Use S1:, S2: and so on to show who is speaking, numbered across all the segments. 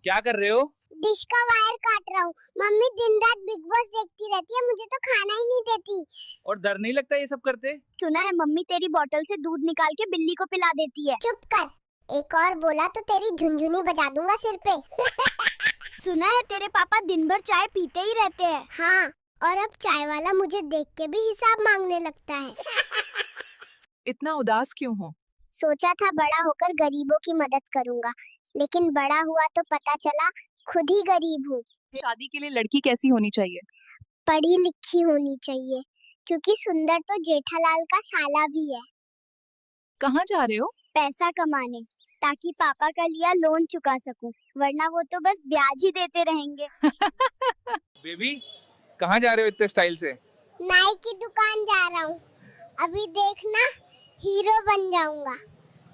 S1: क्या कर रहे हो?
S2: डिश का वायर काट रहा हूँ। मम्मी दिन रात बिग बॉस देखती रहती है, मुझे तो खाना ही नहीं देती।
S1: और डर नहीं लगता ये सब करते?
S3: सुना है मम्मी तेरी बोतल से दूध निकाल के बिल्ली को पिला देती है।
S2: चुप कर, एक और बोला तो तेरी झुनझुनी बजा दूंगा सिर पे।
S3: सुना है तेरे पापा दिन भर चाय पीते ही रहते हैं।
S2: हाँ, और अब चाय वाला मुझे देख के भी हिसाब मांगने लगता है।
S4: इतना उदास क्यों हो?
S2: सोचा था बड़ा होकर गरीबों की मदद करूंगा, लेकिन बड़ा हुआ तो पता चला खुद ही गरीब हूँ।
S4: शादी के लिए लड़की कैसी होनी चाहिए?
S2: पढ़ी लिखी होनी चाहिए, क्योंकि सुंदर तो जेठालाल का साला भी है।
S4: कहाँ जा रहे हो?
S3: पैसा कमाने, ताकि पापा का लिया लोन चुका सकूं, वरना वो तो बस ब्याज ही देते रहेंगे।
S1: बेबी कहाँ जा रहे हो इतने स्टाइल से?
S2: नाई की दुकान जा रहा हूँ, अभी देखना हीरो बन जाऊंगा।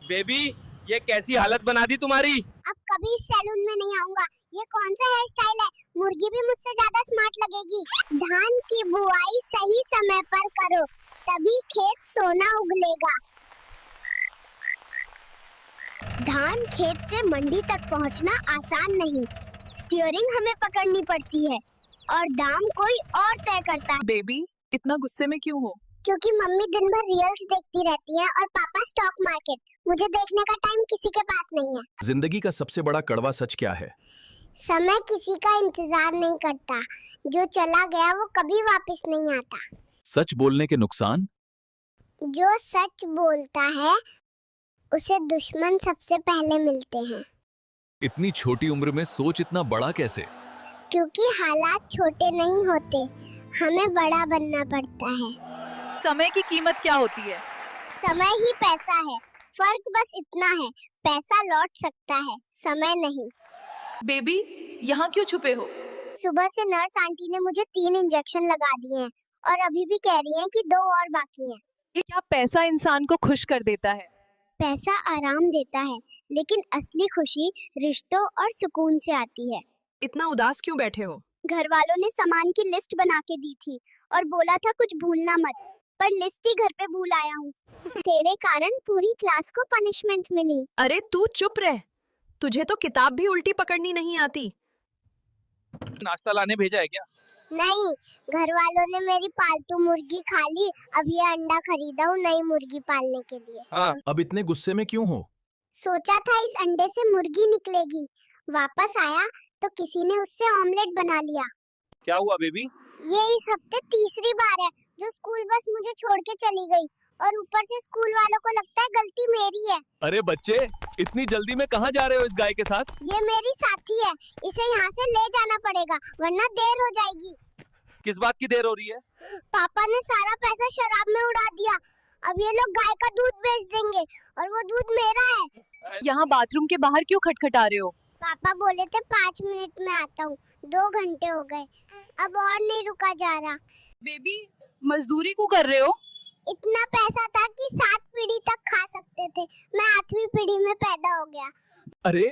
S1: बेबी ये कैसी हालत बना दी तुम्हारी?
S2: अब कभी इस सैलून में नहीं आऊंगा। ये कौन सा हेयर स्टाइल है? मुर्गी भी मुझसे ज्यादा स्मार्ट लगेगी। धान की बुआई सही समय पर करो, तभी खेत सोना उगलेगा।
S3: धान खेत से मंडी तक पहुंचना आसान नहीं, स्टीयरिंग हमें पकड़नी पड़ती है और दाम कोई और तय करता है।
S4: बेबी इतना गुस्से में क्यों हो?
S2: क्योंकि मम्मी दिन भर रील्स देखती रहती है और पापा स्टॉक मार्केट। मुझे देखने का टाइम किसी के पास नहीं है।
S5: जिंदगी का सबसे बड़ा कड़वा सच क्या है?
S2: समय किसी का इंतजार नहीं करता, जो चला गया वो कभी वापस नहीं आता।
S5: सच बोलने के नुकसान?
S2: जो सच बोलता है उसे दुश्मन सबसे पहले मिलते हैं।
S5: इतनी छोटी उम्र में सोच इतना बड़ा कैसे?
S2: क्योंकि हालात छोटे नहीं होते, हमें बड़ा बनना पड़ता है।
S4: समय की कीमत क्या होती है?
S2: समय ही पैसा है, फर्क बस इतना है, पैसा लौट सकता है, समय नहीं।
S4: बेबी यहाँ क्यों छुपे हो?
S2: सुबह से नर्स आंटी ने मुझे 3 इंजेक्शन लगा दिए हैं और अभी भी कह रही हैं कि 2 और बाकी हैं।
S4: ये क्या पैसा इंसान को खुश कर देता है?
S2: पैसा आराम देता है, लेकिन असली खुशी रिश्तों और सुकून से आती है।
S4: इतना उदास क्यों बैठे हो?
S3: घर वालों ने सामान की लिस्ट बना के दी थी और बोला था कुछ भूलना मत, पर लिस्ट ही घर पे भूल आया हूँ।
S2: तेरे कारण पूरी क्लास को पनिशमेंट मिली।
S4: अरे तू चुप रह, तुझे तो किताब भी उल्टी पकड़नी नहीं आती।
S1: नाश्ता लाने भेजा है क्या?
S2: नहीं, घर वालों ने मेरी पालतू मुर्गी खा ली। अब ये अंडा खरीदा हूँ नई मुर्गी पालने के लिए।
S1: हाँ।
S5: अब इतने गुस्से में क्यों हो?
S2: सोचा था इस अंडे से मुर्गी निकलेगी, वापस आया तो किसी ने उससे ऑमलेट बना लिया।
S1: क्या हुआ बेबी?
S2: ये इस हफ्ते तीसरी बार है जो स्कूल बस मुझे छोड़ के चली गई, और ऊपर से स्कूल वालों को लगता है गलती मेरी है।
S5: अरे बच्चे इतनी जल्दी में कहाँ जा रहे हो इस गाय के साथ?
S2: ये मेरी साथी है, इसे यहाँ से ले जाना पड़ेगा वरना देर हो जाएगी।
S1: किस बात की देर हो रही है?
S2: पापा ने सारा पैसा शराब में उड़ा दिया। अब ये लोग गाय का दूध बेच देंगे और वो दूध मेरा है।
S4: यहाँ बाथरूम के बाहर क्यों खटखटा रहे हो?
S2: पापा बोले थे 5 मिनट में आता हूँ, 2 घंटे हो गए, अब और नहीं रुका जा रहा।
S4: बेबी मजदूरी क्यों कर रहे हो?
S2: इतना पैसा था कि 7 पीढ़ी तक खा सकते थे, मैं 8वीं पीढ़ी में पैदा हो गया।
S5: अरे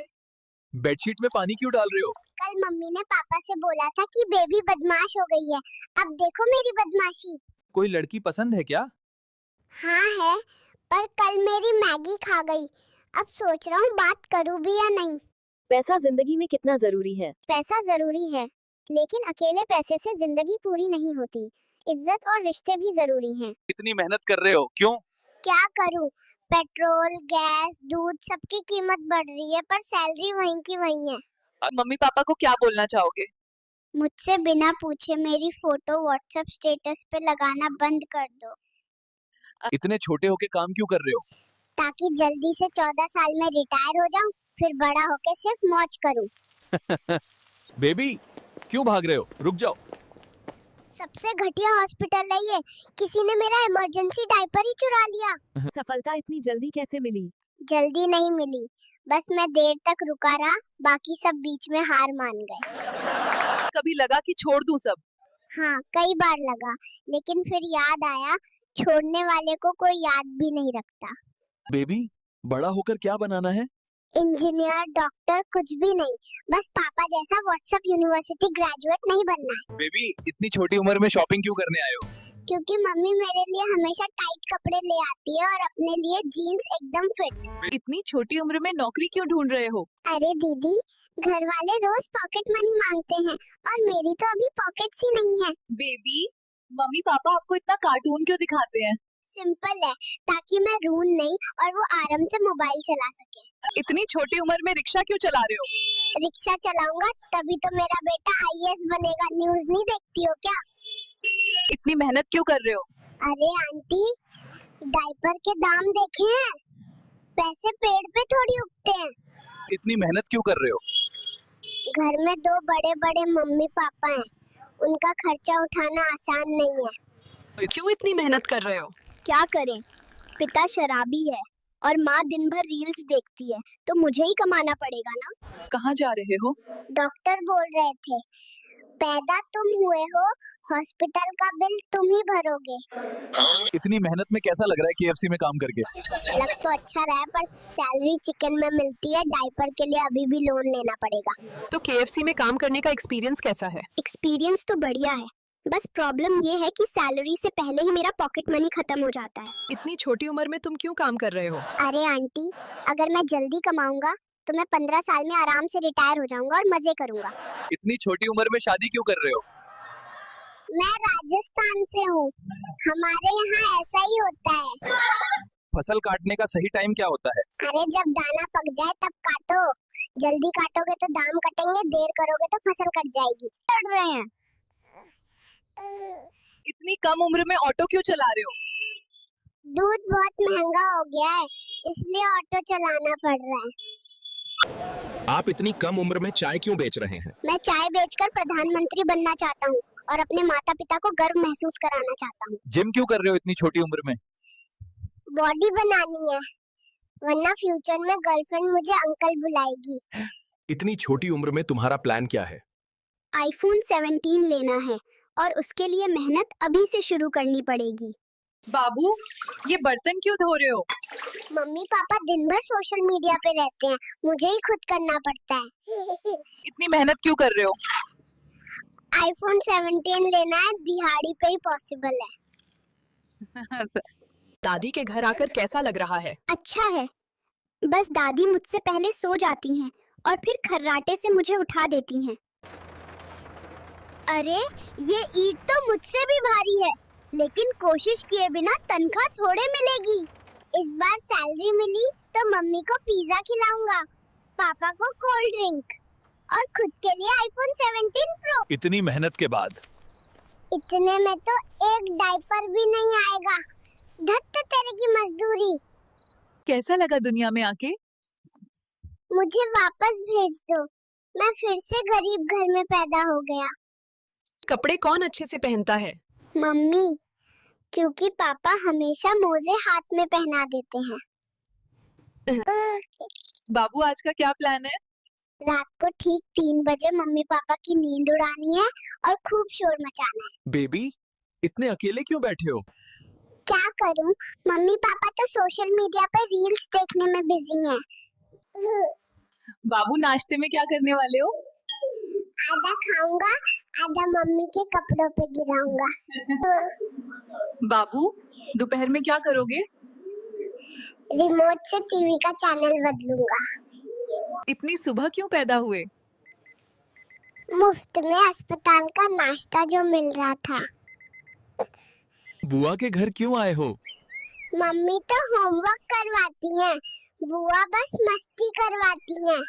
S5: बेडशीट में पानी क्यों डाल रहे हो?
S2: कल मम्मी ने पापा से बोला था कि बेबी बदमाश हो गई है, अब देखो मेरी बदमाशी।
S1: कोई लड़की पसंद है क्या?
S2: हाँ है, पर कल मेरी मैगी खा गई। अब सोच रहा हूँ बात करूँ भी या नहीं।
S6: पैसा जिंदगी में कितना जरूरी है?
S2: पैसा जरूरी है, लेकिन अकेले पैसे से जिंदगी पूरी नहीं होती। इज्जत और रिश्ते भी जरूरी हैं।
S1: इतनी मेहनत कर रहे हो क्यों?
S2: क्या करूँ, पेट्रोल, गैस, दूध सबकी कीमत बढ़ रही है, पर सैलरी वहीं की वहीं है।
S4: मम्मी पापा को क्या बोलना चाहोगे?
S2: मुझसे बिना पूछे मेरी फोटो व्हाट्सएप स्टेटस पे लगाना बंद कर दो,
S5: इतने छोटे होके काम क्यों कर रहे हो?
S2: ताकि जल्दी से 14 साल में रिटायर हो जाऊं, फिर बड़ा होके सिर्फ मौज करूं।
S5: बेबी क्यों भाग रहे हो? रुक जाओ।
S2: सबसे घटिया हॉस्पिटल है ये, किसी ने मेरा इमरजेंसी डायपर ही चुरा लिया।
S6: सफलता इतनी जल्दी कैसे मिली?
S2: जल्दी नहीं मिली, बस मैं देर तक रुका रहा, बाकी सब बीच में हार मान गए।
S4: कभी लगा कि छोड़ दूं सब?
S2: हाँ, कई बार लगा, लेकिन फिर याद आया छोड़ने वाले को कोई याद भी नहीं रखता।
S5: बेबी बड़ा होकर क्या बनाना है?
S2: इंजीनियर, डॉक्टर, कुछ भी नहीं, बस पापा जैसा व्हाट्सएप यूनिवर्सिटी ग्रेजुएट नहीं बनना है।
S1: बेबी इतनी छोटी उम्र में शॉपिंग क्यों करने आए हो?
S2: क्योंकि मम्मी मेरे लिए हमेशा टाइट कपड़े ले आती है और अपने लिए जीन्स एकदम फिट।
S4: इतनी छोटी उम्र में नौकरी क्यों ढूंढ रहे हो?
S2: अरे दीदी, घर वाले रोज पॉकेट मनी मांगते हैं और मेरी तो अभी पॉकेट्स ही नहीं है।
S6: बेबी, मम्मी पापा आपको इतना कार्टून क्यों दिखाते हैं?
S2: सिंपल है, ताकि मैं रूं नहीं और वो आराम से मोबाइल चला सके।
S4: इतनी छोटी उम्र में रिक्शा क्यों चला रहे हो?
S2: रिक्शा चलाऊंगा तभी तो मेरा बेटा आईएएस बनेगा। न्यूज़ नहीं देखती हो क्या?
S4: इतनी मेहनत क्यों कर रहे हो?
S2: अरे आंटी, डायपर के दाम देखे हैं? पैसे पेड़ पे थोड़ी उगते हैं।
S5: इतनी मेहनत क्यों कर रहे हो?
S2: घर में दो बड़े बड़े मम्मी पापा हैं, उनका खर्चा उठाना आसान नहीं है।
S4: क्यों इतनी मेहनत कर रहे हो?
S3: क्या करें, पिता शराबी है और माँ दिन भर रील्स देखती है, तो मुझे ही कमाना पड़ेगा ना।
S4: कहाँ जा रहे हो?
S2: डॉक्टर बोल रहे थे, पैदा तुम हुए हो, हॉस्पिटल का बिल तुम ही भरोगे।
S5: इतनी मेहनत में कैसा लग रहा है केएफसी में काम करके?
S2: लग तो अच्छा रहा है, पर सैलरी चिकन में मिलती है। डायपर के लिए अभी भी लोन लेना पड़ेगा।
S4: तो केएफसी में काम करने का एक्सपीरियंस कैसा है?
S3: एक्सपीरियंस तो बढ़िया है, बस प्रॉब्लम ये है कि सैलरी से पहले ही मेरा पॉकेट मनी खत्म हो जाता है।
S4: इतनी छोटी उम्र में तुम क्यों काम कर रहे हो?
S2: अरे आंटी, अगर मैं जल्दी कमाऊंगा तो मैं 15 साल में आराम से रिटायर हो जाऊंगा और मजे करूंगा।
S5: इतनी छोटी उम्र में शादी क्यों कर रहे हो?
S2: मैं राजस्थान से हूँ, हमारे यहाँ ऐसा ही होता है।
S5: फसल काटने का सही टाइम क्या होता है?
S2: अरे जब दाना पक जाए तब काटो। जल्दी काटोगे तो दाम कटेंगे, देर करोगे तो फसल कट जाएगी।
S3: कर रहे हैं।
S4: इतनी कम उम्र में ऑटो क्यों चला रहे हो?
S2: दूध बहुत महंगा हो गया है, इसलिए ऑटो चलाना पड़ रहा है।
S7: आप इतनी कम उम्र में चाय क्यों बेच रहे हैं?
S2: मैं चाय बेचकर प्रधानमंत्री बनना चाहता हूँ और अपने माता पिता को गर्व महसूस कराना चाहता हूँ।
S5: जिम क्यों कर रहे हो इतनी छोटी उम्र में?
S2: बॉडी बनानी है, वरना फ्यूचर में गर्लफ्रेंड मुझे अंकल बुलाएगी।
S7: इतनी छोटी उम्र में तुम्हारा प्लान क्या है?
S3: आईफोन 17 लेना है और उसके लिए मेहनत अभी से शुरू करनी पड़ेगी।
S4: बाबू, ये बर्तन क्यों धो रहे हो?
S2: मम्मी पापा दिन भर सोशल मीडिया पे रहते हैं, मुझे ही खुद करना पड़ता है।
S4: इतनी मेहनत क्यों कर रहे हो?
S2: आईफोन 17 लेना है, दिहाड़ी पे ही पॉसिबल है।
S4: दादी के घर आकर कैसा लग रहा है?
S3: अच्छा है, बस दादी मुझसे पहले सो जाती हैं और फिर खर्राटे से मुझे उठा देती हैं। अरे ये ईंट तो मुझसे भी भारी है, लेकिन कोशिश किए बिना तनख्वाह थोड़े मिलेगी।
S2: इस बार सैलरी मिली तो मम्मी को पिज्जा खिलाऊंगा, पापा को कोल्ड ड्रिंक और खुद के लिए आईफोन 17 प्रो।
S5: इतनी मेहनत के बाद
S2: इतने में तो एक डायपर भी नहीं आएगा। धत्त तेरे की मजदूरी।
S4: कैसा लगा दुनिया में आके?
S2: मुझे वापस भेज दो, मैं फिर से गरीब घर में पैदा हो गया।
S4: कपड़े कौन अच्छे से पहनता है?
S2: मम्मी, क्योंकि पापा हमेशा मोजे हाथ में पहना देते हैं।
S4: बाबू, आज का क्या प्लान है?
S2: रात को ठीक 3 बजे मम्मी पापा की नींद उड़ानी है और खूब शोर मचाना है।
S5: बेबी, इतने अकेले क्यों बैठे हो?
S2: क्या करूं, मम्मी पापा तो सोशल मीडिया पर रील्स देखने में बिजी हैं।
S4: बाबू, नाश्ते में क्या करने वाले हो?
S2: आधा खाऊंगा, आधा मम्मी के कपड़ों पे गिराऊंगा।
S4: बाबू, दोपहर में क्या करोगे?
S2: रिमोट से टीवी का चैनल बदलूंगा।
S4: इतनी सुबह क्यों पैदा हुए?
S2: मुफ्त में अस्पताल का नाश्ता जो मिल रहा था।
S5: बुआ के घर क्यों आए हो?
S2: मम्मी तो होमवर्क करवाती हैं, बुआ बस मस्ती करवाती हैं।